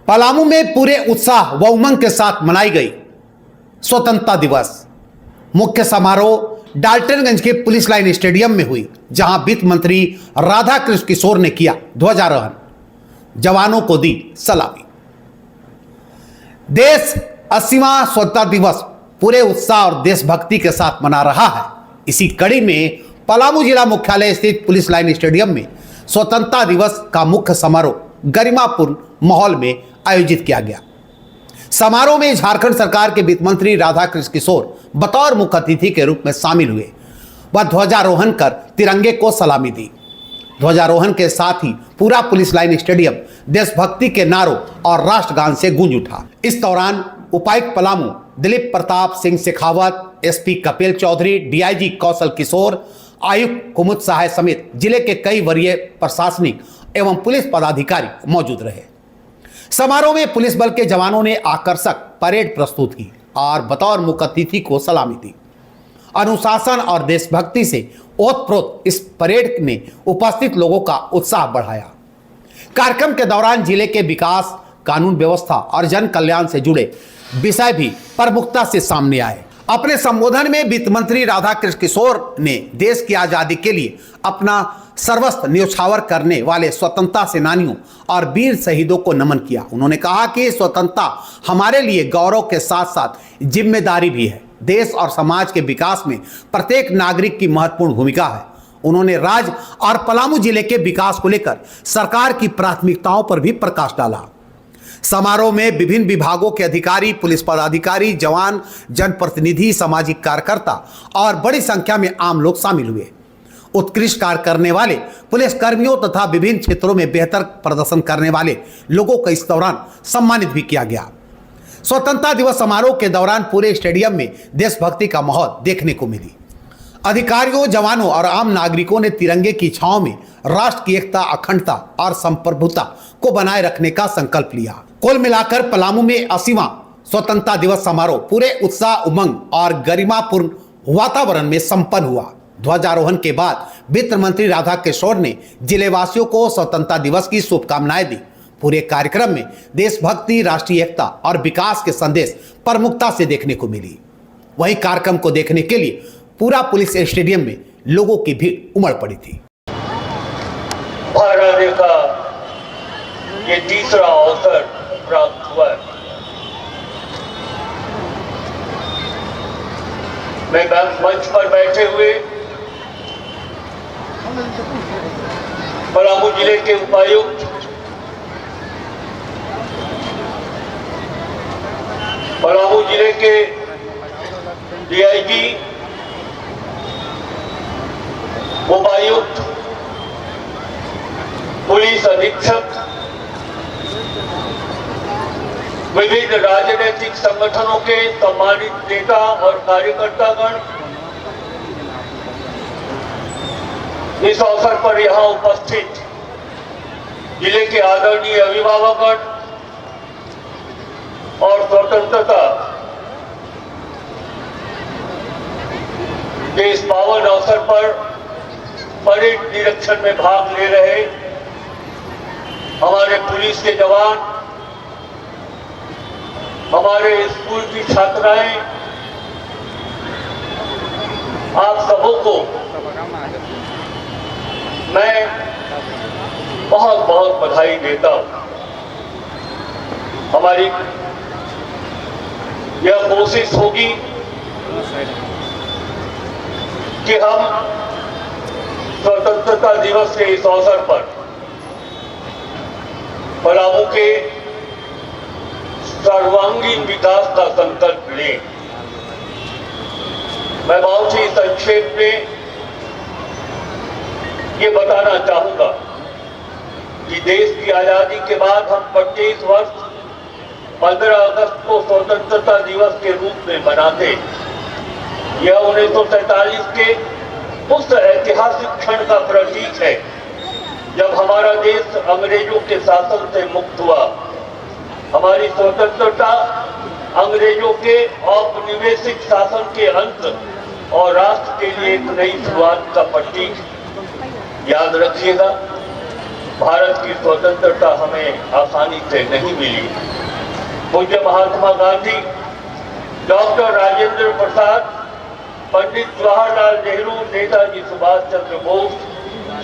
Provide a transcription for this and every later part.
पलामू में पूरे उत्साह व उमंग के साथ मनाई गई स्वतंत्रता दिवस। मुख्य समारोह डाल्टनगंज के पुलिस लाइन स्टेडियम में हुई, जहां वित्त मंत्री राधा कृष्ण किशोर ने किया ध्वजारोहण, जवानों को दी सलामी। देश 80वां स्वतंत्रता दिवस पूरे उत्साह और देशभक्ति के साथ मना रहा है। इसी कड़ी में पलामू जिला मुख्यालय स्थित पुलिस लाइन स्टेडियम में स्वतंत्रता दिवस का मुख्य समारोह गरिमापूर्ण माहौल में आयोजित किया गया। समारोह में झारखंड सरकार के वित्त मंत्री राधा कृष्ण किशोर बतौर मुख्य अतिथि के रूप में शामिल हुए व ध्वजारोहण कर तिरंगे को सलामी दी। ध्वजारोहण के साथ ही पूरा पुलिस लाइन स्टेडियम देशभक्ति के नारों और राष्ट्रगान से गूंज उठा। इस दौरान उपायुक्त पलामू दिलीप प्रताप सिंह शेखावत, एसपी कपिल चौधरी, डीआईजी कौशल किशोर, आयुक्त कुमुद सहाय समेत जिले के कई वरीय प्रशासनिक एवं पुलिस पदाधिकारी मौजूद रहे। समारोह में पुलिस बल के जवानों ने आकर्षक परेड प्रस्तुत की और बतौर मुख्य अतिथि को सलामी दी। अनुशासन और देशभक्ति से ओतप्रोत इस परेड ने उपस्थित लोगों का उत्साह बढ़ाया। कार्यक्रम के दौरान जिले के विकास, कानून व्यवस्था और जन कल्याण से जुड़े विषय भी प्रमुखता से सामने आए। अपने संबोधन में वित्त मंत्री राधा कृष्ण किशोर ने देश की आजादी के लिए अपना सर्वस्व न्योछावर करने वाले स्वतंत्रता सेनानियों और वीर शहीदों को नमन किया। उन्होंने कहा कि स्वतंत्रता हमारे लिए गौरव के साथ साथ जिम्मेदारी भी है। देश और समाज के विकास में प्रत्येक नागरिक की महत्वपूर्ण भूमिका है। उन्होंने राज्य और पलामू जिले के विकास को लेकर सरकार की प्राथमिकताओं पर भी प्रकाश डाला। समारोह में विभिन्न विभागों के अधिकारी, पुलिस पदाधिकारी, जवान, जनप्रतिनिधि, सामाजिक कार्यकर्ता और बड़ी संख्या में आम लोग शामिल हुए। उत्कृष्ट कार्य करने वाले पुलिस कर्मियों तथा विभिन्न क्षेत्रों में बेहतर प्रदर्शन करने वाले लोगों को इस दौरान सम्मानित भी किया गया। स्वतंत्रता दिवस समारोह के दौरान पूरे स्टेडियम में देशभक्ति का माहौल देखने को मिली। अधिकारियों, जवानों और आम नागरिकों ने तिरंगे की छांव में राष्ट्र की एकता, अखंडता और संप्रभुता को बनाए रखने का संकल्प लिया। कुल मिलाकर पलामू में 80वां स्वतंत्रता दिवस समारोह पूरे उत्साह, उमंग और गरिमापूर्ण वातावरण में संपन्न हुआ। ध्वजारोहण के बाद वित्त मंत्री राधा किशोर ने जिलेवासियों को स्वतंत्रता दिवस की शुभकामनाएं दी। पूरे कार्यक्रम में देशभक्ति, राष्ट्रीय एकता और विकास के संदेश प्रमुखता से देखने को मिली। वहीं कार्यक्रम को देखने के लिए पूरा पुलिस स्टेडियम में लोगों की भीड़ उमड़ पड़ी थी। भारत का ये तीसरा अवसर प्राप्त हुआ है। मैं मंच पर बैठे हुए पलामू जिले के उपायुक्त, पलामू जिले के डीआईजी, उपायुक्त, पुलिस अधीक्षक, विभिन्न राजनीतिक संगठनों के सम्मानित नेता और कार्यकर्तागण इस अवसर पर यहां उपस्थित जिले के आदरणीय अभिभावकगण और स्वतंत्रता के इस पावन अवसर पर परेड निरीक्षण में भाग ले रहे हमारे पुलिस के जवान, हमारे स्कूल की छात्राएं, आप सबों को मैं बहुत बहुत बधाई देता हूं। हमारी यह कोशिश होगी कि हम स्वतंत्रता दिवस के इस अवसर पर पलामू के सर्वांगीण विकास का संकल्प लें। मैं बहुत ही संक्षेप में ये बताना चाहूंगा कि देश की आजादी के बाद हम 25 वर्ष 15 अगस्त को स्वतंत्रता दिवस के रूप में मनाते। यह 1947 के उस ऐतिहासिक क्षण का प्रतीक है जब हमारा देश अंग्रेजों के शासन से मुक्त हुआ। हमारी स्वतंत्रता अंग्रेजों के औपनिवेशिक शासन के अंत और राष्ट्र के लिए एक नई शुरुआत का प्रतीक। याद रखिएगा भारत की स्वतंत्रता हमें आसानी से नहीं मिली। पूज्य महात्मा गांधी, डॉक्टर राजेंद्र प्रसाद, पंडित जवाहरलाल नेहरू, नेताजी सुभाष चंद्र बोस,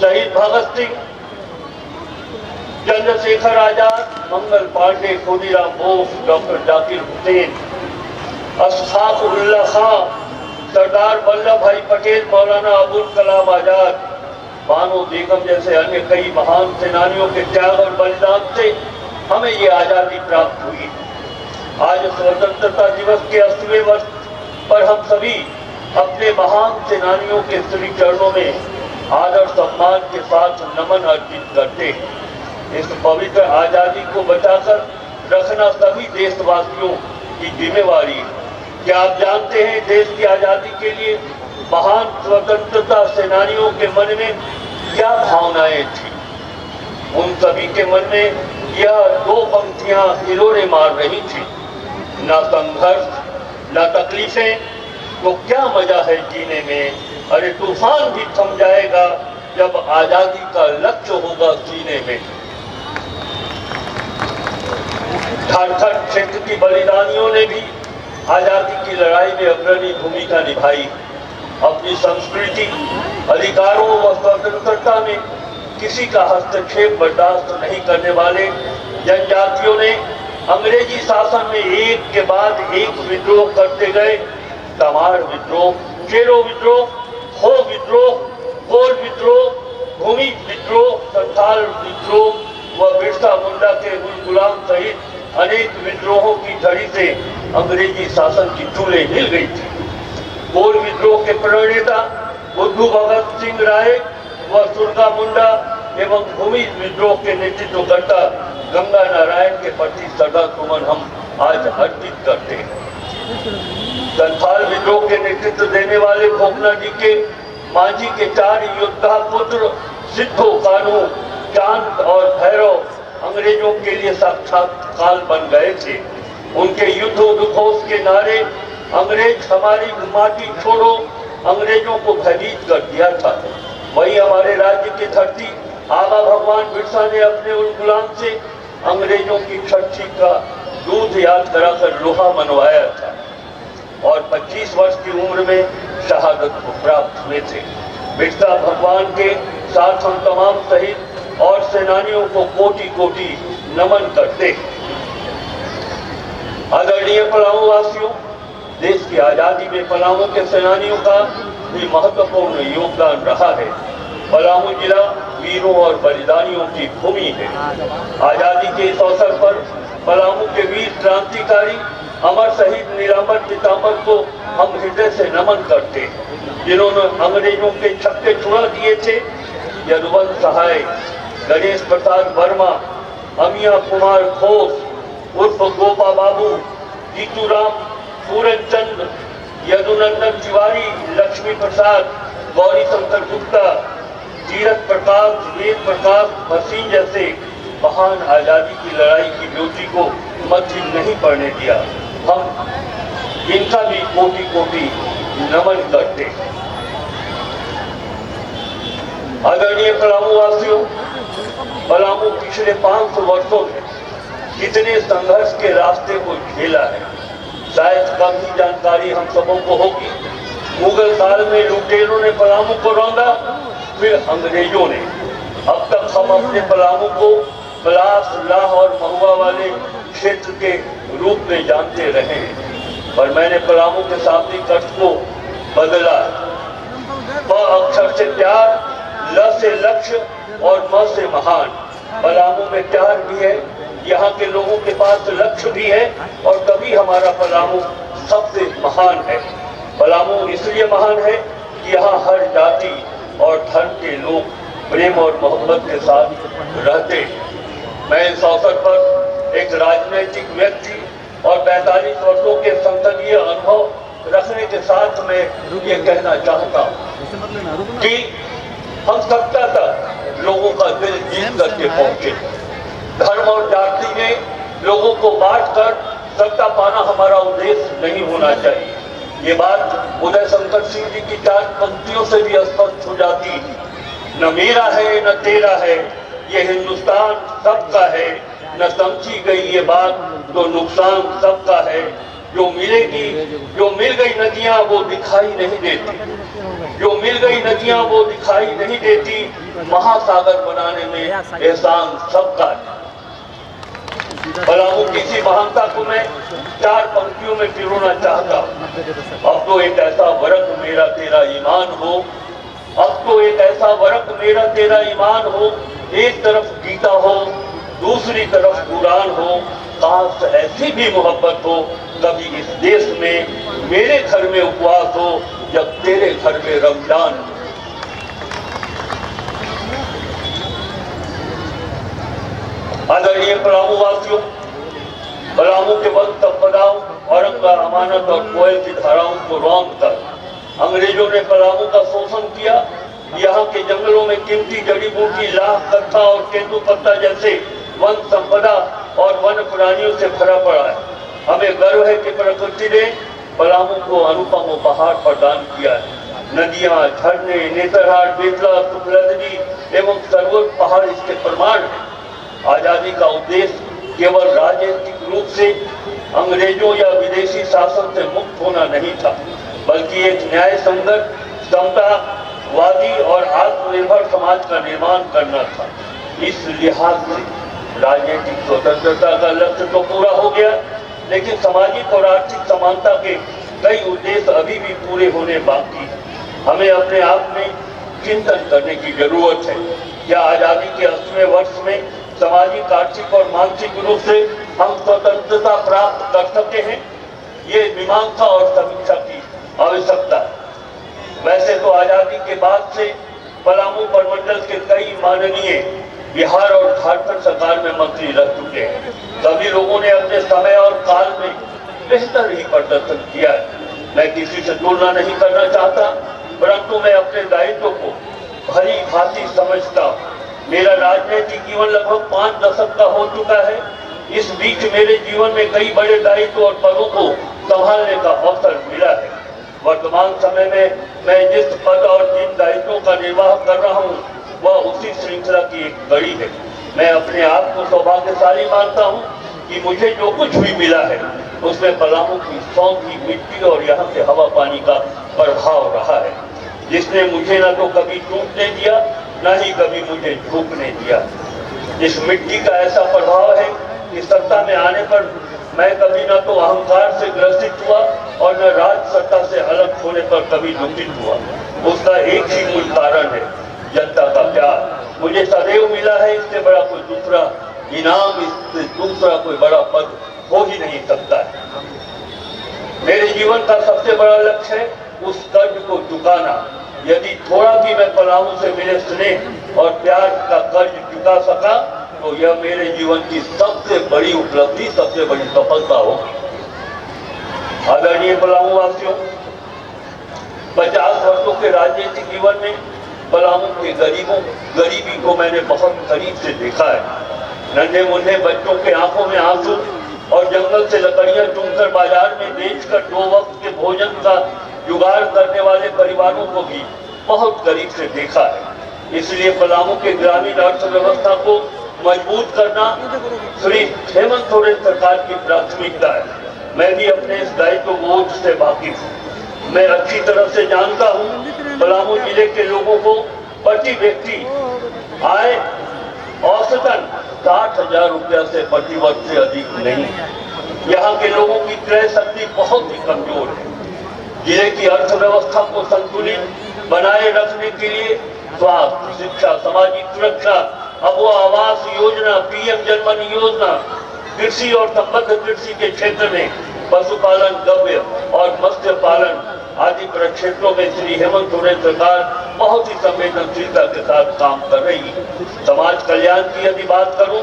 शहीद भगत सिंह, चंद्रशेखर आजाद, मंगल पांडे, खुदीराम बोस, डॉक्टर जाकिर हुसैन, अशफाक उल्लाह खां, सरदार वल्लभ भाई पटेल, मौलाना अबुल कलाम आजाद, बानो बेगम जैसे अन्य कई महान सेनानियों के त्याग और बलिदान से हमें ये आजादी प्राप्त हुई। आज स्वतंत्रता दिवस के 80वें वर्ष पर हम सभी अपने महान सेनानियों के श्री चरणों में आदर सम्मान के साथ नमन अर्पित करते हैं। इस पवित्र आजादी को बचाकर रखना सभी देशवासियों की जिम्मेवारी है। क्या आप जानते हैं देश की आजादी के लिए महान स्वतंत्रता सेनानियों के मन में क्या भावनाएं थी? उन सभी के मन में यह दो पंक्तियां हिलोरे मार रही थी, ना संघर्ष ना तकलीफें, तो क्या मजा है जीने में। अरे तूफान भी थम जाएगा जब आजादी का लक्ष्य होगा सीने में। झारखंड क्षेत्र की बलिदानियों ने भी आजादी की लड़ाई में अग्रणी भूमिका निभाई। अपनी संस्कृति, अधिकारों व स्वतंत्रता में किसी का हस्तक्षेप बर्दाश्त नहीं करने वाले जनजातियों ने अंग्रेजी शासन में एक के बाद एक विद्रोह करते गए। तमाड़ विद्रोह, चेरो विद्रोह, हो विद्रोह, कोल विद्रोह, भूमि विद्रोह, संथाल विद्रोह व बिरसा मुंडा के गुलाम सहित अनेक विद्रोहों की झड़ी से अंग्रेजी शासन की चूल्हे हिल गई थी। कोल विद्रोह के प्रणेता बुद्धू भगत सिंह राय व सुरगा मुंडा एवं भूमि विद्रोह के नेतृत्वकर्ता गंगा नारायण के प्रति श्रद्धा सुमन हम आज अर्पित करते हैं। संथाल विद्रोह के नेतृत्व देने वाले भोकना जी के मांझी के 4 योद्धा पुत्र सिद्धो, कानू, चांद और भैरव अंग्रेजों के लिए साक्षात काल बन गए थे। उनके युद्ध उद्घोष के नारे अंग्रेज हमारी माटी छोड़ो अंग्रेजों को भयभीत कर दिया था। वही हमारे राज्य की धरती आगा भगवान बिरसा ने अपने उन गुलाम से अंग्रेजों की छठी का दूध याद कराकर लोहा मनवाया था और 25 वर्ष की उम्र में शहादत को प्राप्त हुए थे। बिरसा भगवान के साथ हम तमाम शहीद और सेनानियों को कोटि कोटि नमन करते। आदरणीय पलामू वासियों, देश की आजादी में पलामू के सेनानियों का भी महत्वपूर्ण योगदान रहा है। पलामू जिला वीरों और बलिदानियों की भूमि है। आजादी के इस अवसर पर पलामू के वीर क्रांतिकारी अमर शहीद नीलांबर पीताम्बर को हम हृदय से नमन करते हैं, जिन्होंने अंग्रेजों के छक्के छुड़ा दिए थे। यदुवंश सहाय, गणेश प्रसाद वर्मा, अमिया कुमार घोष उर्फ गोपा बाबू, जीतूराम, पूरन चंद, यदुनंदन तिवारी, लक्ष्मी प्रसाद, गौरी शंकर गुप्ता, तीरथ प्रकाश, वेद प्रकाश, भसीन जैसे महान आजादी की लड़ाई की ज्योति को मध्य नहीं पड़ने दिया। हम इनका भी कोटि कोटि नमन करते। आदरणीय पलामू वासियों, पलामू पिछले 500 वर्षों में कितने संघर्ष के रास्ते को झेला है, शायद कम ही जानकारी हम सबों को होगी। मुगल काल में लुटेरों ने पलामू को रौंदा, फिर अंग्रेजों ने। अब तक हम अपने पलामू को पलास, लाह और महुआ वाले क्षेत्र के रूप में जानते रहे हैं, पर मैंने पलामू के शाब्दिक अर्थ को बदला। प अक्षर से प्यार, ल से लक्ष्य और म से महान। पलामू में प्यार भी है, यहाँ के लोगों के पास लक्ष्य भी है और तभी हमारा पलामू सबसे महान है। पलामू इसलिए महान है कि यहाँ हर जाति और धर्म के लोग प्रेम और मोहब्बत के साथ रहते हैं। मैं इस अवसर पर एक राजनीतिक व्यक्ति और 45 वर्षों के संसदीय अनुभव रखने के साथ में ये कहना चाहता हूँ कि हम सत्ता तक लोगों का दिल जीत करके पहुंचे। धर्म और जाति में लोगों को बांट कर सत्ता पाना हमारा उद्देश्य नहीं होना चाहिए। ये बात उदय शंकर सिंह जी की 4 पंक्तियों से भी स्पष्ट हो जाती है। न मेरा है न तेरा है, ये हिंदुस्तान सबका है, न समझी गई ये बात तो नुकसान सबका है। जो मिल गई नदियां वो दिखाई नहीं देती, जो मिल गई नदियां वो दिखाई नहीं देती, महासागर बनाने में एहसान सबका है। पलामू की इसी महानता को मैं 4 पंक्तियों में पिरोना चाहता हूँ। अब तो एक ऐसा वरक मेरा तेरा ईमान हो, अब तो एक ऐसा वरक मेरा तेरा ईमान हो, एक तरफ गीता हो दूसरी तरफ कुरान हो, काश ऐसी भी मोहब्बत हो कभी इस देश में, मेरे घर में उपवास हो जब तेरे घर में रमजान हो। आदरणीय पलामू वासियों, पलामू के वन संपदाओं औरंग का अमानत और कोयल की धाराओं को रौंद कर अंग्रेजों ने पलामू का शोषण किया। यहाँ के जंगलों में कीमती जड़ी बूटी, लाख, कत्था और तेंदुपत्ता जैसे वन संपदा और वन प्राणियों से भरा पड़ा है। हमें गर्व है कि प्रकृति ने पलामू को अनुपम उपहार प्रदान किया है। नदियां, झरने, नेतरहाट, बेतला, सुखलदरी एवं सरोवर पहाड़ इसके प्रमाण हैं। आजादी का उद्देश्य केवल राजनीतिक रूप से अंग्रेजों या विदेशी शासन से मुक्त होना नहीं था, बल्कि एक न्याय संगत, समतावादी और आत्मनिर्भर समाज का निर्माण करना था। इस लिहाज से राजनीतिक स्वतंत्रता का लक्ष्य तो पूरा हो गया, लेकिन सामाजिक और आर्थिक समानता के कई उद्देश्य अभी भी पूरे होने बाकी हैं। हमें अपने आप में चिंतन करने की जरूरत है। क्या आजादी के 80वें वर्ष में सामाजिक, आर्थिक और मानसिक रूप से हम स्वतंत्रता प्राप्त कर सकते हैं? ये मीमांसा और समीक्षा की आवश्यकता है। वैसे तो आजादी के बाद से पलामू प्रमंडल के कई माननीय बिहार और झारखंड सरकार में मंत्री रह चुके हैं। सभी लोगों ने अपने समय और काल में बेहतर ही प्रदर्शन किया है। मैं किसी से तुलना नहीं करना चाहता, परंतु मैं अपने दायित्व को भली भांति समझता हूँ। मेरा राजनीतिक जीवन लगभग 5 दशक का हो चुका है। इस बीच मेरे जीवन में कई बड़े दायित्व और पदों को संभालने का अवसर मिला है। वर्तमान समय में मैं जिस पद और जिन दायित्वों का निर्वाह कर रहा हूँ वह उसी श्रृंखला की एक कड़ी है। मैं अपने आप को सौभाग्यशाली मानता हूँ कि मुझे जो कुछ भी मिला है उसमें पलामू की सौंधी मिट्टी और यहाँ के हवा पानी का प्रभाव रहा है, जिसने मुझे न तो कभी टूटने दिया न ही कभी मुझे झुकने दिया। इस मिट्टी का ऐसा प्रभाव है कि सत्ता में आने पर मैं कभी न तो अहंकार से ग्रसित हुआ और न राज सत्ता से अलग होने पर कभी दुखित हुआ। उसका एक ही मूल कारण है, जनता का प्यार। मुझे सदैव मिला है, इससे बड़ा कोई दूसरा इनाम, इससे दूसरा कोई बड़ा पद हो ही नहीं सकता है। मेरे जीवन का सबसे बड़ा लक्ष्य है उस कर्ज को चुकाना। यदि थोड़ा भी मैं पलामू से मिले स्नेह और प्यार का कर्ज चुका सका तो यह मेरे जीवन की सबसे बड़ी उपलब्धि, सबसे बड़ी सफलता होगी। आदरणीय पलामू वासियों, 50 वर्षों के राजनीतिक जीवन में पलामू के गरीबी को मैंने बहुत करीब से देखा है। नन्हे मुन्ने बच्चों के आंखों में आंसू और जंगल से लकड़ियां चुनकर बाजार में बेचकर 2 वक्त के भोजन का जुगाड़ करने वाले परिवारों को भी बहुत करीब से देखा है। इसलिए पलामू के ग्रामीण अर्थव्यवस्था को मजबूत करना श्री हेमंत सोरेन सरकार की प्राथमिकता है। मैं भी अपने इस दायित्व बोझ से वाकिफ हूँ। मैं अच्छी तरह से जानता हूँ पलामू जिले के लोगों को प्रति व्यक्ति आय औसतन 60,000 रुपया से प्रति वर्ष से अधिक नहीं। यहाँ के लोगों की क्रय शक्ति बहुत ही कमजोर है। जिले की अर्थव्यवस्था को संतुलित बनाए रखने के लिए स्वास्थ्य, शिक्षा, सामाजिक सुरक्षा, अबुआ आवास योजना, पीएम जनधन योजना, कृषि और संबद्ध कृषि के क्षेत्र में पशुपालन, गव्य और मत्स्य पालन आदि प्रक्षेत्रों में श्री हेमंत सोरेन सरकार बहुत ही संवेदनशीलता के साथ काम कर रही है। समाज कल्याण की यदि बात करूं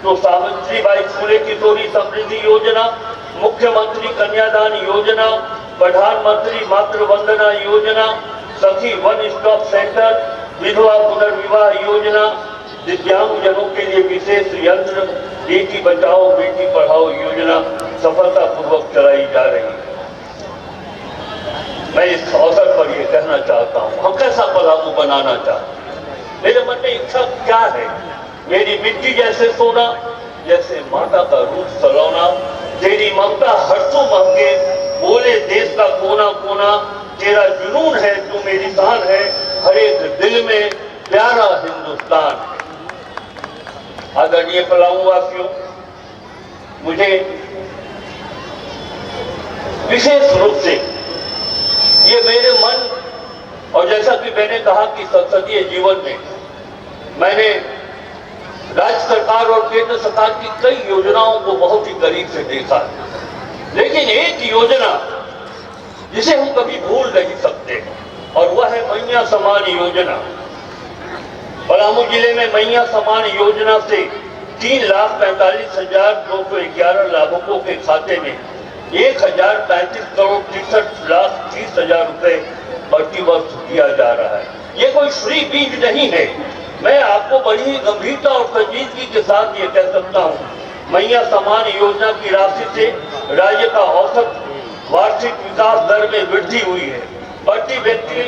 तो सावित्रीबाई फुले किशोरी समृद्धि योजना, मुख्यमंत्री कन्यादान योजना, प्रधानमंत्री मातृ वंदना योजना, सखी वन स्टॉप सेंटर, विधवा पुनर्विवाह योजना, दिव्यांगजनों के लिए विशेष यंत्र, बेटी बचाओ बेटी पढ़ाओ योजना सफलतापूर्वक चलाई जा रही है। मैं इस अवसर पर यह कहना चाहता हूँ, हम कैसा पलामू बनाना चाहते हैं। मेरे मन में इच्छा क्या है मेरी मिट्टी जैसे सोना, जैसे माता का रूप सलोना, तेरी ममता हर्षों महके, बोले देश का कोना कोना, तेरा जुनून है तू मेरी शान है, हर एक दिल में प्यारा हिंदुस्तान। आदरणीय पलामू वासियों, मुझे विशेष रूप से ये मेरे मन, और जैसा कि मैंने कहा कि संसदीय जीवन में मैंने राज्य सरकार और केंद्र सरकार की कई योजनाओं को बहुत ही करीब से देखा है, लेकिन एक योजना जिसे हम कभी भूल नहीं सकते और वह है मैया समान योजना। पलामू जिले में मैया समान योजना से 3,45,211 लाभुकों के खाते में 1,035 करोड़ 63,30,000 रुपए प्रतिवर्ष दिया जा रहा है। ये कोई फ्री बीज नहीं है। मैं आपको बड़ी ही गंभीरता और संजीदगी के साथ ये कह सकता हूँ, मैया समान योजना की राशि से राज्य का औसत वार्षिक विकास दर में वृद्धि हुई है, प्रति व्यक्ति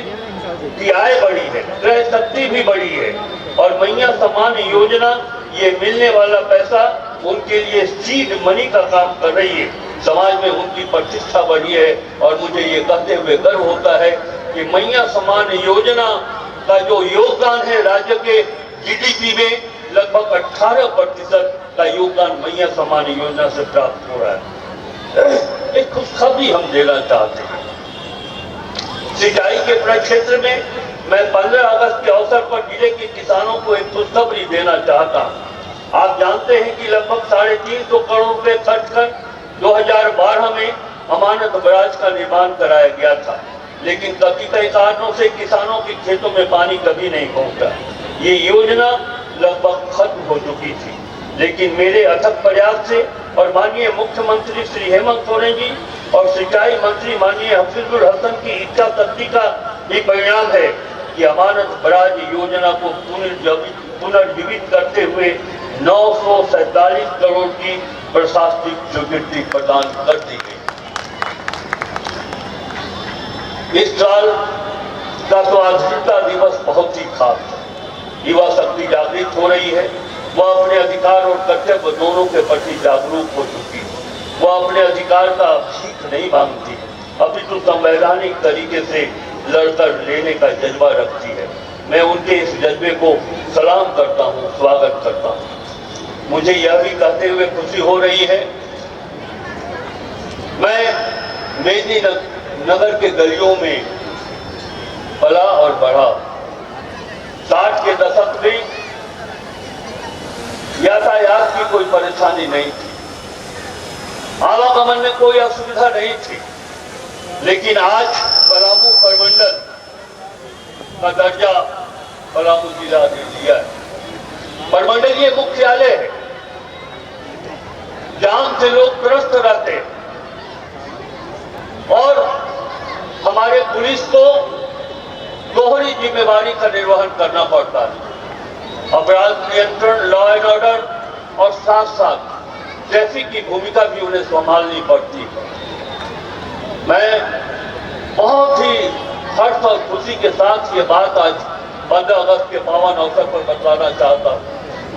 की आय बढ़ी है, क्रय शक्ति भी बढ़ी है, और मैया समान योजना ये मिलने वाला पैसा उनके लिए सीड मनी का काम कर रही है। समाज में उनकी प्रतिष्ठा बढ़ी है और मुझे ये कहते हुए गर्व होता है कि मैया समान योजना का जो योगदान है राज्य के जीडीपी में लगभग 18% का योगदान मैया समान योजना से प्राप्त हो रहा है। एक खुशखबरी हम देना चाहते हैं। सिंचाई के प्रक्षेत्र में मैं 15 अगस्त के अवसर पर जिले के किसानों को एक खुशखबरी देना चाहता हूँ। आप जानते हैं कि लगभग 350 करोड़ रुपए खर्च कर 2012 में अमानत बराज का निर्माण कराया गया था, लेकिन कई कारणों से किसानों के खेतों में पानी कभी नहीं पहुंचा। ये योजना लगभग खत्म हो चुकी थी, लेकिन मेरे अथक प्रयास से और माननीय मुख्यमंत्री श्री हेमंत सोरेन जी और सिंचाई मंत्री माननीय हफीजुल हसन की इच्छा शक्ति का ही परिणाम है कि अमानत बराज योजना को पुनर्जीवित करते हुए 947 करोड़ की प्रशासनिक स्वीकृति प्रदान कर दी गई। इस साल का स्वाधीनता दिवस बहुत ही खास है। युवा शक्ति जागृत हो रही है, वह अपने अधिकार और कर्तव्य दोनों के प्रति जागरूक हो चुकी है। वह अपने अधिकार का भीख नहीं मांगती है, अपितु संवैधानिक तरीके से लड़कर लेने का जज्बा रखती है। मैं उनके इस जज्बे को सलाम करता हूँ, स्वागत करता हूँ। मुझे यह भी कहते हुए खुशी हो रही है, मैं मेदिनीनगर के गलियों में पला और बढ़ा। 60 के दशक में यातायात की कोई परेशानी नहीं थी, आवागमन में कोई असुविधा नहीं थी, लेकिन आज पलामू प्रमंडल का दर्जा पलामू जिला ने दिया है। प्रमंडलीय मुख्यालय है, जाम से लोग त्रस्त रहते हैं और हमारे पुलिस को दोहरी जिम्मेवारी का निर्वहन करना पड़ता है। अपराध नियंत्रण, लॉ एंड ऑर्डर और साथ साथ ट्रैफिक की भूमिका भी उन्हें संभालनी पड़ती है। मैं बहुत ही हर्ष और खुशी के साथ ये बात आज 15 अगस्त के पावन अवसर पर बतलाना चाहता हूँ।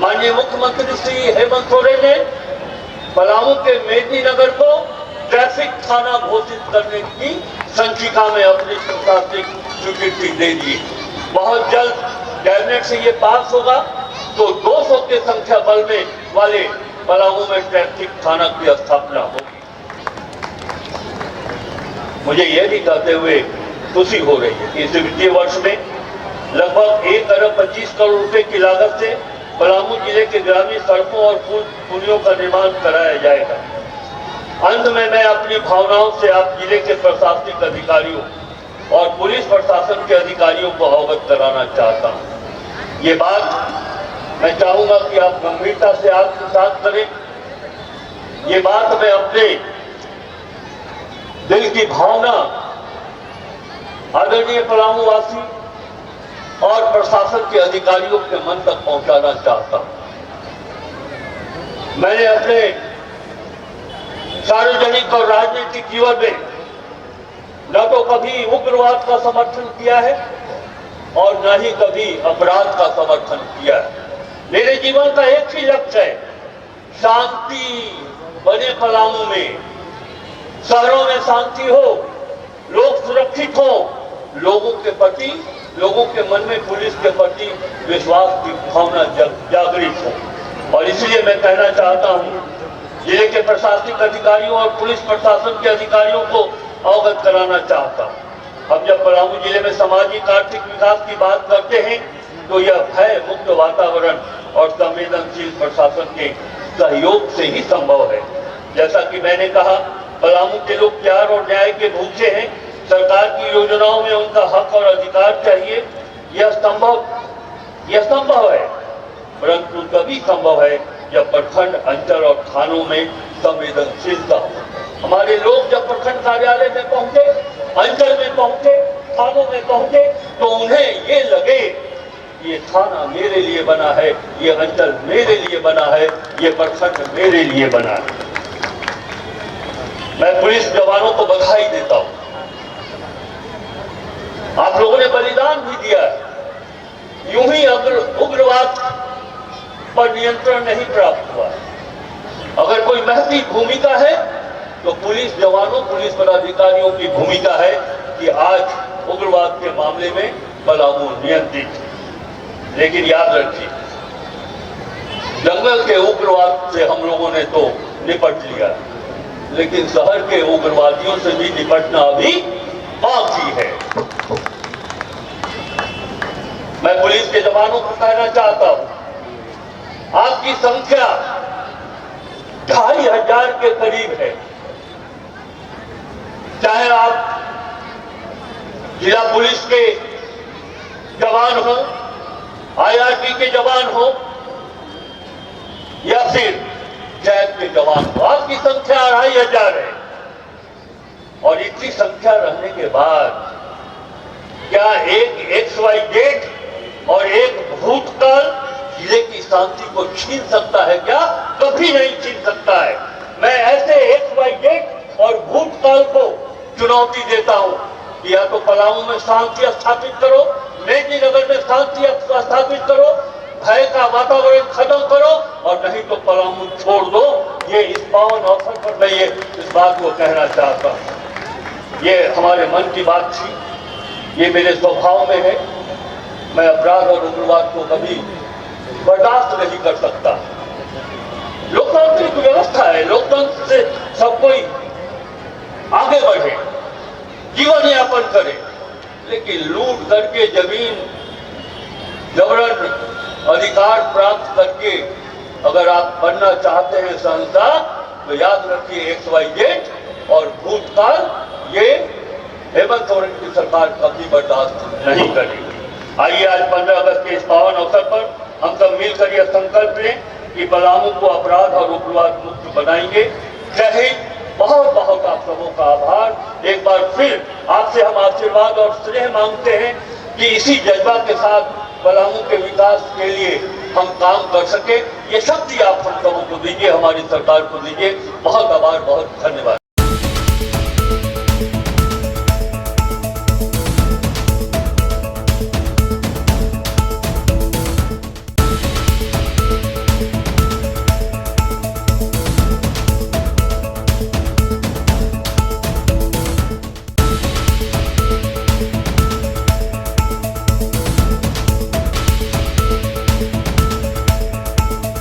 माननीय मुख्यमंत्री श्री हेमंत सोरेन ने पलामू के मेदिनीनगर को ट्रैफिक थाना घोषित करने की संचिका में अपनी प्रशासनिक स्वीकृति दे दी। बहुत जल्द कैबिनेट से ये पास होगा तो 200 के संख्या बल में वाले पलामू में ट्रैफिक थाना की स्थापना होगी। मुझे यह भी कहते हुए खुशी हो रही है कि इस वित्तीय वर्ष में लगभग 1,25 करोड़ रुपए की लागत से पलामू जिले के ग्रामीण सड़कों और पुलियों का निर्माण कराया जाएगा। अंत में मैं अपनी भावनाओं से आप जिले के प्रशासनिक अधिकारियों और पुलिस प्रशासन के अधिकारियों को अवगत कराना चाहता हूँ। ये बात मैं चाहूंगा कि आप गंभीरता से आत्मसात करें। ये बात मैं अपने दिल की भावना आदरणीय पलामू वासी और प्रशासन के अधिकारियों के मन तक पहुंचाना चाहता हूं। मैंने अपने सार्वजनिक और राजनीतिक जीवन में न तो कभी उग्रवाद का समर्थन किया है और न ही कभी अपराध का समर्थन किया है। मेरे जीवन का एक ही लक्ष्य है, शांति बने पलामू में, शहरों में शांति हो, लोग सुरक्षित हो, लोगों के प्रति, लोगों के मन में पुलिस के प्रति विश्वास की भावना जागृत हो। और इसलिए मैं कहना चाहता हूं, जिले के प्रशासनिक अधिकारियों और पुलिस प्रशासन के अधिकारियों को अवगत कराना चाहता हूं। हम जब पलामू जिले में सामाजिक आर्थिक विकास की बात करते हैं तो यह भय मुक्त वातावरण और संवेदनशील प्रशासन के सहयोग से ही संभव है। जैसा कि मैंने कहा, पलामू के लोग प्यार और न्याय के भूखे हैं। सरकार की योजनाओं में उनका हक और अधिकार चाहिए। यह संभव है, परंतु तभी संभव है जब प्रखंड, अंचल और थानों में संवेदनशीलता हो। हमारे लोग जब प्रखंड कार्यालय में पहुंचे, अंचल में पहुंचे, थानों में पहुंचे, तो उन्हें ये लगे ये थाना मेरे लिए बना है, ये अंचल मेरे लिए बना है, ये प्रखंड मेरे लिए बना है। मैं पुलिस जवानों को बधाई देता हूं। आप लोगों ने बलिदान भी दिया है। यूं ही उग्रवाद पर नियंत्रण नहीं प्राप्त हुआ। अगर कोई महती भूमिका है तो पुलिस जवानों, पुलिस पदाधिकारियों की भूमिका है कि आज उग्रवाद के मामले में पलामू नियंत्रित है। लेकिन याद रखिए, जंगल के उग्रवाद से हम लोगों ने तो निपट लिया, लेकिन शहर के उग्रवादियों से भी निपटना अभी बाकी है। मैं पुलिस के जवानों को कहना चाहता हूं, आपकी संख्या 2500 के करीब है। चाहे आप जिला पुलिस के जवान हो, IRT के जवान हो या फिर जैक के जवान हो, आपकी संख्या 2500 है। और इतनी संख्या रहने के बाद क्या एक XYZ और एक भूतकाल जिले की शांति को छीन सकता है? क्या कभी नहीं छीन सकता है। मैं ऐसे XYZ और भूतकाल को चुनौती देता हूं कि या तो पलामू में शांति स्थापित करो, मेदिनीनगर में शांति स्थापित करो, भय का वातावरण खत्म करो, और नहीं तो पलामू छोड़ दो। ये इस पावन अवसर पर मैं इस बात को कहना चाहता हूं। ये हमारे मन की बात थी, ये मेरे स्वभाव में है। मैं अपराध और उग्रवाद को कभी बर्दाश्त नहीं कर सकता। लोकतांत्रिक व्यवस्था है, लोकतंत्र से सब कोई आगे बढ़े, जीवन यापन करे, लेकिन लूट करके जमीन जबरन अधिकार प्राप्त करके अगर आप बनना चाहते हैं संस्था, तो याद रखिए XYZ और भूतकाल ये हेमंत सोरेन की सरकार कभी बर्दाश्त नहीं करेगी। आइए आज 15 अगस्त के इस पावन अवसर पर हम सब मिलकर यह संकल्प लें कि पलामू को अपराध और उग्रवाद मुक्त बनाएंगे। जय हिंद। बहुत बहुत आप सबों का आभार। एक बार फिर आपसे हम आशीर्वाद और स्नेह मांगते हैं कि इसी जज्बा के साथ पलामू के विकास के लिए हम काम कर सके। ये शक्ति आप हम सबों को दीजिए, हमारी सरकार को दीजिए। बहुत आभार, बहुत धन्यवाद।